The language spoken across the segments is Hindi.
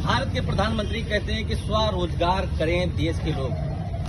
भारत के प्रधानमंत्री कहते हैं कि स्वरोजगार करें देश के लोग,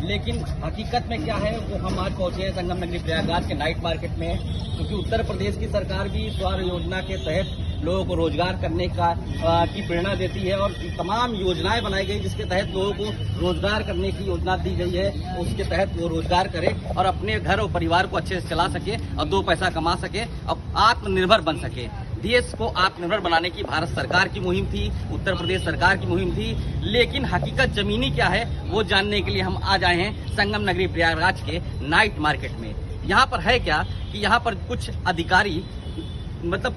लेकिन हकीकत में क्या है वो हम आज पहुंचे हैं संगम नगरी प्रयागराज के नाइट मार्केट में, क्योंकि उत्तर प्रदेश की सरकार भी स्वर योजना के तहत लोगों को रोजगार करने की प्रेरणा देती है और तमाम योजनाएं बनाई गई जिसके तहत लोगों को रोजगार करने की योजना दी गई है। उसके तहत वो रोजगार करे और अपने घर और परिवार को अच्छे से चला सके और दो पैसा कमा सके और आत्मनिर्भर बन सके। देश को आत्मनिर्भर बनाने की भारत सरकार की मुहिम थी, उत्तर प्रदेश सरकार की मुहिम थी, लेकिन हकीकत जमीनी क्या है वो जानने के लिए हम आज आए हैं संगम नगरी प्रयागराज के नाइट मार्केट में। यहाँ पर है क्या कि यहाँ पर कुछ अधिकारी, मतलब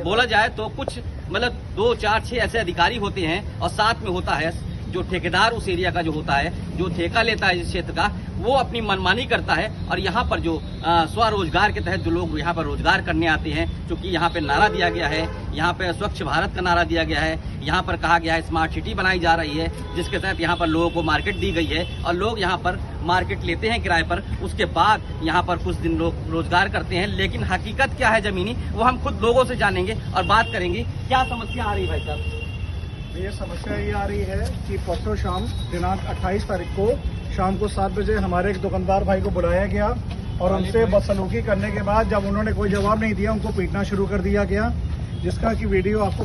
बोला जाए तो कुछ मतलब 2, 4, 6 ऐसे अधिकारी होते हैं और साथ में होता है जो ठेकेदार उस एरिया का जो होता है, जो ठेका लेता है इस क्षेत्र का, वो अपनी मनमानी करता है। और यहाँ पर जो स्वरोजगार के तहत जो लोग यहाँ पर रोजगार करने आते हैं, क्योंकि यहाँ पे नारा दिया गया है, यहाँ पे स्वच्छ भारत का नारा दिया गया है, यहाँ पर कहा गया है स्मार्ट सिटी बनाई जा रही है, जिसके तहत यहाँ पर लोगों को मार्केट दी गई है और लोग यहाँ पर मार्केट लेते हैं किराए पर। उसके बाद यहाँ पर कुछ दिन लोग रोजगार करते हैं, लेकिन हकीकत क्या है जमीनी वो हम खुद लोगों से जानेंगे और बात करेंगे। क्या समस्या आ रही है भाई साहब? ये समस्या ये आ रही है कि परसों शाम दिनांक 28 तारीख को शाम को 7 बजे हमारे एक दुकानदार भाई को बुलाया गया और उनसे बदसलूकी करने के बाद जब उन्होंने कोई जवाब नहीं दिया, उनको पीटना शुरू कर दिया गया, जिसका कि वीडियो आपको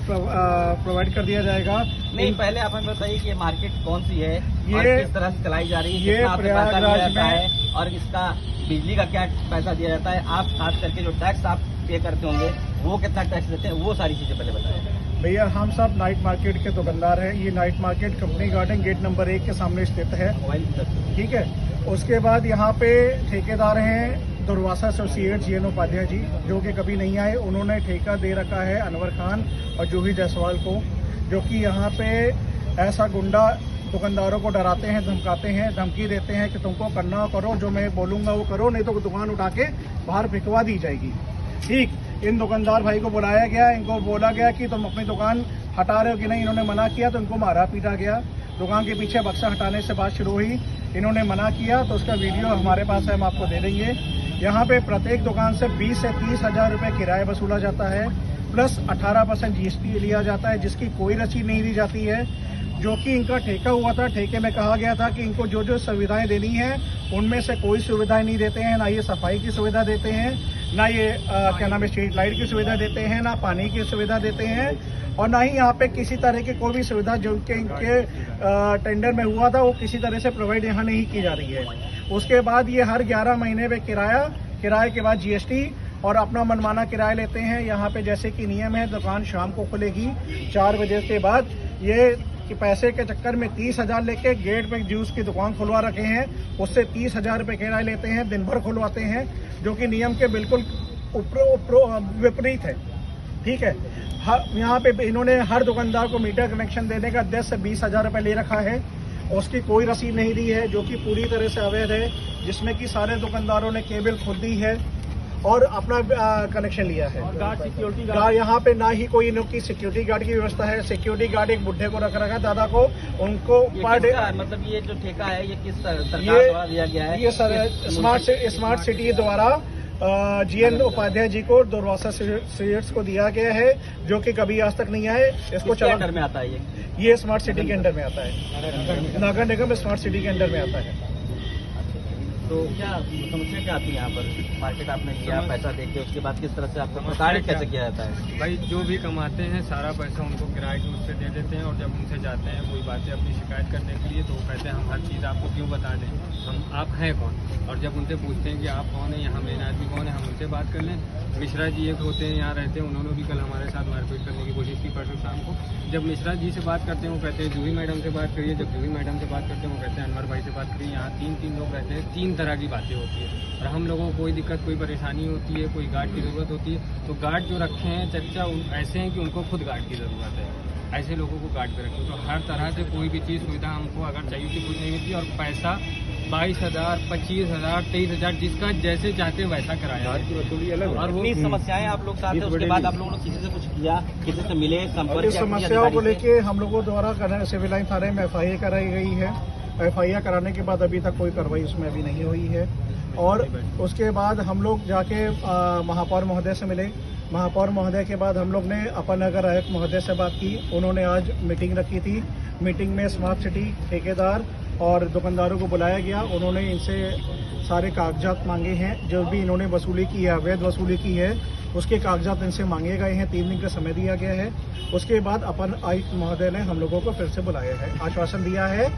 प्रोवाइड कर दिया जाएगा। नहीं, पहले आप हमें बताइए कि ये मार्केट कौन सी है और ये किस तरह से चलाई जा रही है, ये कितना प्रयागराज में है और इसका बिजली का क्या पैसा दिया जाता है, आप खास करके जो टैक्स आप पे करते होंगे वो कितना टैक्स देते हैं, वो सारी चीजें पहले बताएं। भैया हम सब नाइट मार्केट के दुकानदार हैं। ये night market company garden gate number 1 के सामने स्थित है, ठीक है। उसके बाद यहाँ पे ठेकेदार हैं दुर्वासा एसोसिएट्स जीएन उपाध्याय जी, जो कि कभी नहीं आए। उन्होंने ठेका दे रखा है अनवर खान और जूही जायसवाल को, जो कि यहाँ पे ऐसा गुंडा दुकानदारों को डराते हैं, धमकाते हैं, धमकी देते हैं कि तुमको करना करो, जो मैं बोलूँगा वो करो, नहीं तो दुकान उठा के बाहर भिजवा दी जाएगी। ठीक, इन दुकानदार भाई को बुलाया गया, इनको बोला गया कि तुम अपनी दुकान हटा रहे हो कि नहीं। इन्होंने मना किया तो इनको मारा पीटा गया। दुकान के पीछे बक्सा हटाने से बात शुरू हुई, इन्होंने मना किया तो उसका वीडियो हमारे पास है, हम आपको दे देंगे। यहाँ पे प्रत्येक दुकान से 20 से 30 हज़ार रुपये किराया वसूला जाता है, प्लस 18% GST लिया जाता है, जिसकी कोई रसीद नहीं दी जाती है। जो कि इनका ठेका हुआ था, ठेके में कहा गया था कि इनको जो जो सुविधाएं देनी है उनमें से कोई सुविधाएं नहीं देते हैं। ना ये सफाई की सुविधा देते हैं, ना ये क्या नाम है स्ट्रीट लाइट की सुविधा देते हैं, ना पानी की सुविधा देते हैं, और ना ही यहाँ पे किसी तरह की कोई भी सुविधा जो इनके टेंडर में हुआ था वो किसी तरह से प्रोवाइड यहाँ नहीं की जा रही है। उसके बाद ये हर 11 महीने में किराए के बाद GST और अपना मनमाना किराया लेते हैं। यहाँ पे जैसे कि नियम है, दुकान शाम को खुलेगी 4 बजे के बाद। ये कि पैसे के चक्कर में 30,000 लेके गेट पे जूस की दुकान खुलवा रखे हैं, उससे 30,000 रुपये किराया लेते हैं, दिन भर खुलवाते हैं, जो कि नियम के बिल्कुल विपरीत है, ठीक है। यहाँ पे इन्होंने हर दुकानदार को मीटर कनेक्शन देने का 10 से 20,000 रुपये ले रखा है, उसकी कोई रसीद नहीं दी है, जो कि पूरी तरह से अवैध है, जिसमें कि सारे दुकानदारों ने केबल खुद दी है और अपना कनेक्शन लिया है। गार्ड यहाँ पे ना ही कोई इनकी सिक्योरिटी गार्ड की व्यवस्था है। सिक्योरिटी गार्ड एक बुढ़े को रख रखा है, दादा को, उनको पर डे मतलब ये जो ठेका है ये किस सरकार द्वारा दिया गया है? ये सर स्मार्ट सिटी द्वारा GN उपाध्याय जी को दुर्वासा एसोसिएट्स को दिया गया है, जो कि कभी आज तक नहीं आए। इसको किसके अंडर में आता है ये स्मार्ट सिटी के अंडर में आता है, नगर निगम स्मार्ट सिटी के अंडर में आता है। तो क्या समस्या क्या आती है यहाँ पर? मार्केट आपने किया, पैसा देके उसके बाद किस तरह से आपको प्रताड़ित कैसे किया जाता है? भाई जो भी कमाते हैं सारा पैसा उनको किराए के उससे दे देते हैं, और जब उनसे जाते हैं कोई बातें अपनी शिकायत करने के लिए तो वो कहते हैं हम हर चीज़ आपको क्यों बता दें, आप हैं कौन। और जब उनसे पूछते हैं कि आप कौन है, यहाँ मेन आदमी कौन है, हम उनसे बात कर लें। मिश्रा जी एक होते हैं यहाँ रहते हैं, उन्होंने भी कल हमारे साथ मारपीट करने की कोशिश की परसों शाम को। जब मिश्रा जी से बात करते हैं वो कहते हैं जूही मैडम से बात करिए, जब जूही मैडम से बात करते हैं वो कहते हैं अनवर भाई से बात करिए। यहाँ 3 लोग रहते हैं, 3 तरह की बातें होती है, और हम लोगों को कोई दिक्कत कोई परेशानी होती है, कोई गार्ड की ज़रूरत होती है तो गार्ड जो रखे हैं चर्चा ऐसे हैं कि उनको खुद गार्ड की ज़रूरत है, ऐसे लोगों को गार्ड पे रखें। तो हर तरह से कोई भी चीज़ सुविधा हमको अगर चाहिए थी कुछ नहीं मिलती, और पैसा 22,000, 25,000, 23,000 जिसका जैसे चाहते वैसा कराया। और वो समस्याएं आप लोग साथ हैं, उसके बाद आप लोगों ने किसी से कुछ किया, किसी से मिले, संपर्क? इस समस्याओं को लेके हम लोगों द्वारा सिविल लाइन थाने में FIR कराई गई है। FIR कराने के बाद अभी तक कोई कार्रवाई उसमें अभी नहीं हुई है। और उसके बाद हम लोग जाके महापौर महोदय से मिले। महापौर महोदय के बाद हम लोग ने अपर नगर आयुक्त महोदय से बात की। उन्होंने आज मीटिंग रखी थी। मीटिंग में स्मार्ट सिटी ठेकेदार और दुकानदारों को बुलाया गया। उन्होंने इनसे सारे कागजात मांगे हैं। जो भी इन्होंने वसूली की है, अवैध वसूली की है, उसके कागजात इनसे मांगे गए हैं। 3 दिन का समय दिया गया है। उसके बाद अपर आयुक्त महोदय ने हम लोगों को फिर से बुलाया है। आश्वासन दिया है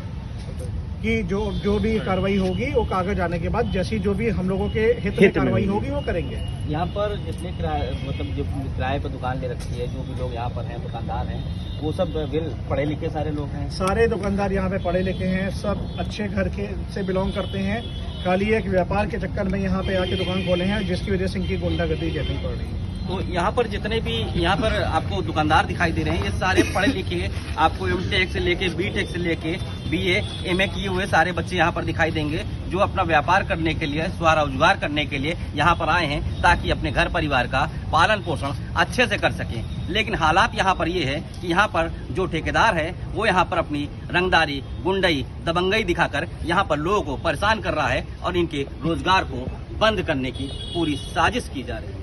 कि जो भी कार्रवाई होगी वो कागज आने के बाद जैसी जो भी हम लोगों के हित में कार्रवाई होगी वो करेंगे। यहाँ पर जितने मतलब जो किराए पर दुकान ले रखी है, जो भी लोग यहाँ पर हैं, दुकानदार हैं, वो सब वेल पढ़े लिखे सारे लोग हैं। सारे दुकानदार यहाँ पे पढ़े लिखे हैं, सब अच्छे घर के से बिलोंग करते हैं। खाली एक व्यापार के चक्कर में यहाँ पे आके दुकान खोले हैं, जिसकी वजह से इनकी गुंडागर्दी झेलनी पड़ रही है। तो यहाँ पर जितने भी यहाँ पर आपको दुकानदार दिखाई दे रहे हैं, ये सारे पढ़े लिखे, आपको एमटेक से लेके बीटेक से लेके बीए एमए किए हुए सारे बच्चे यहाँ पर दिखाई देंगे, जो अपना व्यापार करने के लिए, स्वरोजगार करने के लिए यहाँ पर आए हैं, ताकि अपने घर परिवार का पालन पोषण अच्छे से कर सकें। लेकिन हालात यहाँ पर ये है कि यहाँ पर जो ठेकेदार है वो यहाँ पर अपनी रंगदारी, गुंडई, दबंगई दिखाकर यहाँ पर लोगों को परेशान कर रहा है और इनके रोजगार को बंद करने की पूरी साजिश की जा रही है।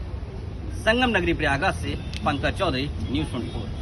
संगम नगरी प्रयागराज से पंकज चौधरी, न्यूज़ 24।